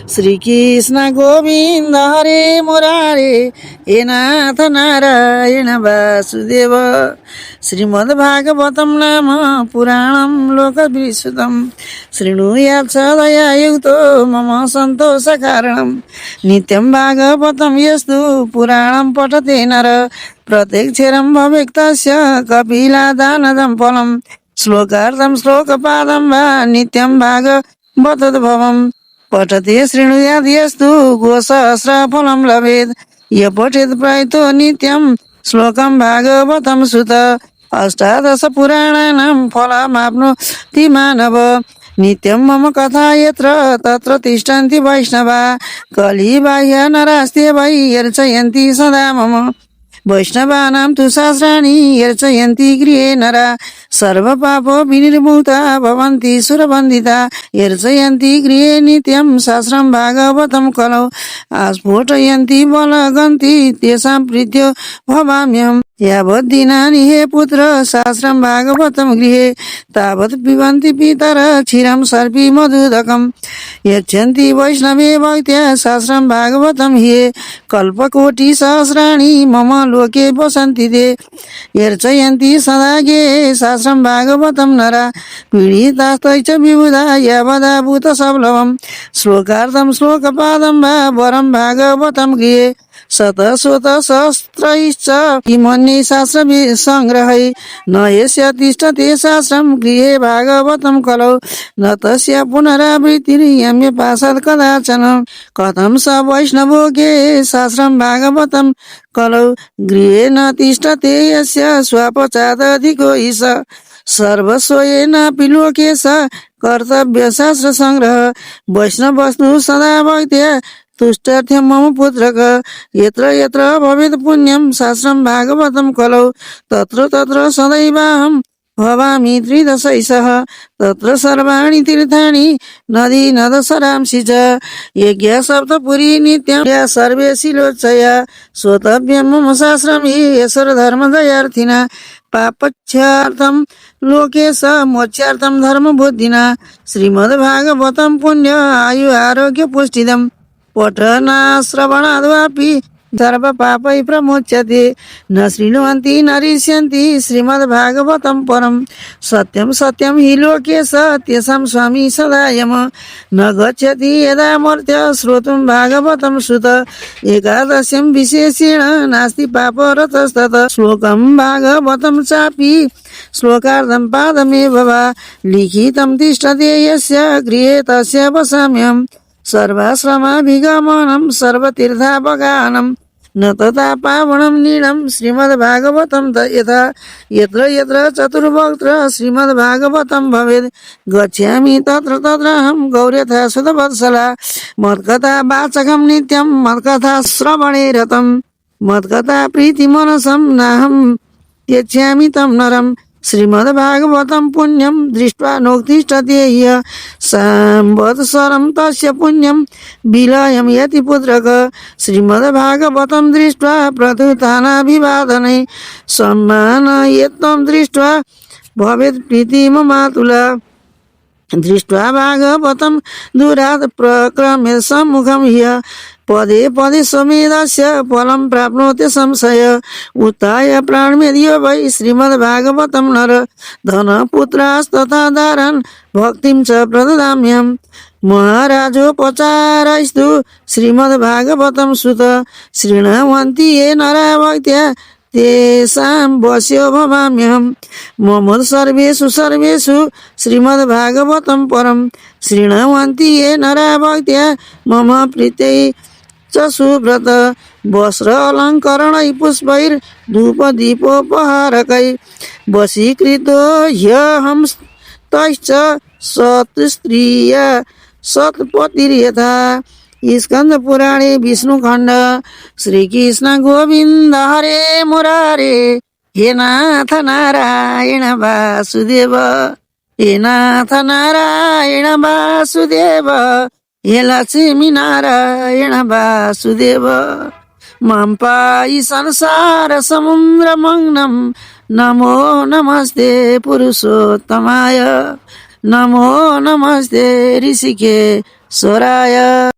श्रीकृष्ण गोविन्द हरे मुरारे हे नाथ नारायण वासुदेव। श्रीमद्भागवतं नाम पुराणं लोकविश्रुतं शृणुयात् सदया युक्तो मम सन्तोषकारणं। नित्यं भागवतं यस्तु पुराणं पठते नर प्रत्यक्षरं भवेत् तस्य कपिलादानदं फलम्। श्लोकार्थं श्लोकपादं वा नित्यं भागवतोद्भवम् पठते शृणुयात् यस्तु गोसहस्रफलं लभेत्। य पठेत् प्रयतो नित्यं श्लोकं भागवतं सुत। अष्टादश पुराणानां फलमाप्नोति मानव। नित्यं मम कथा यत्र तत्र तिष्ठन्ति वैष्णवा। कलिबाह्य नरास्ते वै यर्चयन्ति सदा मम। वैष्णवानां तु सहस्राणि यर्चयन्ति गृहे नरा। सर्वपापो विनिर्मुक्ता भवन्ति सुरवन्दिता। यर्चयन्ति गृहे नित्यं सहस्रं भागवतं कलौ। आस्फोटयन्ति बलगन्ति तेषां प्रीत्यो भवाम्यहम्। यावत् दिनानि हे पुत्र सहस्रं भागवतं गृहे तावत् पिबन्ति पितर क्षीरं सर्पि मधुदकम्। यच्छन्ति वैष्णवे भक्त्या सहस्रं भागवतं हि कल्पकोटि सहस्राणि मम लोके वसन्ति ते। यर्चयन्ति सदा गे सहस्रं भागवतं नरा पीडितास्तैश्च विबुधा यावदा भूतसंभवम्। श्लोकार्थं श्लोकपादं वा वरं भागवतं गृहे शतशोतसहस्रैश्च किमन्ये शास्त्रसंग्रहै। न यस्य तिष्ठते सहस्रं गृहे भागवतं कलौ न तस्य पुनरावृत्तिर्यम्य पाशात् कदाचन। कथं स वैष्णवो गे सहस्रं भागवतं कलौ गृहे न तिष्ठते यस्य स्वपचादधिको हि स। सर्वस्वेनापि लोके स कर्तव्य शास्त्र संग्रह। वैष्णवस्तु सदा भक्त्या तुष्टर्थ्यं मम पुत्रक। यत्र यत्र भवेत् पुण्यं सहस्रं भागवतं कलौ तत्र तत्र सदैवाहं भवामि त्रिदशैषः। तत्र सर्वाणि तीर्थानि नदी नदसरांसि च। यज्ञ सप्तपुरी नित्यं सर्वे शिलोच्चया। श्रोतव्यं मम शास्त्रं हि यशोधर्मदयार्थिना। पापच्छार्थं लोके स मोक्षार्थं धर्मबुद्धिना। श्रीमद्भागवतं पुण्य आयु आरोग्य पुष्टिदम्। पठना श्रवणाद्वापि सर्वपापै प्रमुच्यते। न शृण्वन्ति न हृष्यन्ति श्रीमद्भागवतं परम्। सत्यं सत्यं हि लोके स तेषां स्वामी सदा यम। न गच्छति यदा मर्त्य श्रोतुं भागवतं श्रुत। एकादश्यं विशेषेण नास्ति पापरतस्ततः। श्लोकं भागवतं चापि श्लोकार्धं पादमेव वा लिखितं तिष्ठते यस्य गृहे तस्य वसाम्यहम्। सर्वाश्रमाभिगमनं सर्वतीर्थापगानं न तथा पावनं नीडं श्रीमद्भागवतं यथा। यत्र यत्र चतुर्वक्त्र श्रीमद्भागवतं भवेत् गच्छामि तत्र तत्राहं गौर्यथा सुतवत्सला। मत्कथा वाचकं नित्यं मत्कथा श्रवणे रतं। मत्कथा प्रीतिमनसं नाहं त्यक्ष्यामि तं नरम्। श्रीमद्भागवतं पुण्यं दृष्ट्वा नोत्तिष्ठते ह्य संवत्सरं तस्य पुण्यं विलयं यति पुत्रक। श्रीमद्भागवतं दृष्ट्वा प्रथुतानाभिवादने सम्मानयेत्तं दृष्ट्वा भवेत् प्रीतिममातुला। दृष्ट्वा भागवतं दूरात् प्रक्रमे सम्मुखं ह्य पदे पदे समेदस्य फलं प्राप्नोति संशय। उत्थाय प्राणमेद्यो वै श्रीमद्भागवतं नर धनपुत्रास्तथा दारान् भक्तिं च प्रददाम्यहम्। महाराजोपचारैस्तु श्रीमद्भागवतं सुत। शृण्वन्ति ये नरा भक्त्या तेषां वश्यो भवाम्यहम्। मम सर्वेषु सर्वेषु श्रीमद्भागवतं परम्। शृण्वन्ति ये नरा भक्त्या मम प्रीत्यै च सुव्रत। वस्त्र अलङ्करणै पुष्पैर्धूपदीपोपहारकै वशीकृतो ह्यहं तैश्च सत्स्त्रिया सत्पतिर्यथा। स्कंद पुराणे विष्णुखंड। श्रीकृष्ण गोविंद हरे मुरारे हे नाथ नारायण वासुदेव। हे नाथ नारायण वासुदेव। हे लक्ष्मी नारायण वासुदेव। मां पाहि संसार समुद्र मग्नं नमो नमस्ते पुरुषोत्तमाय। नमो नमस्ते ऋषिकेश्वराय।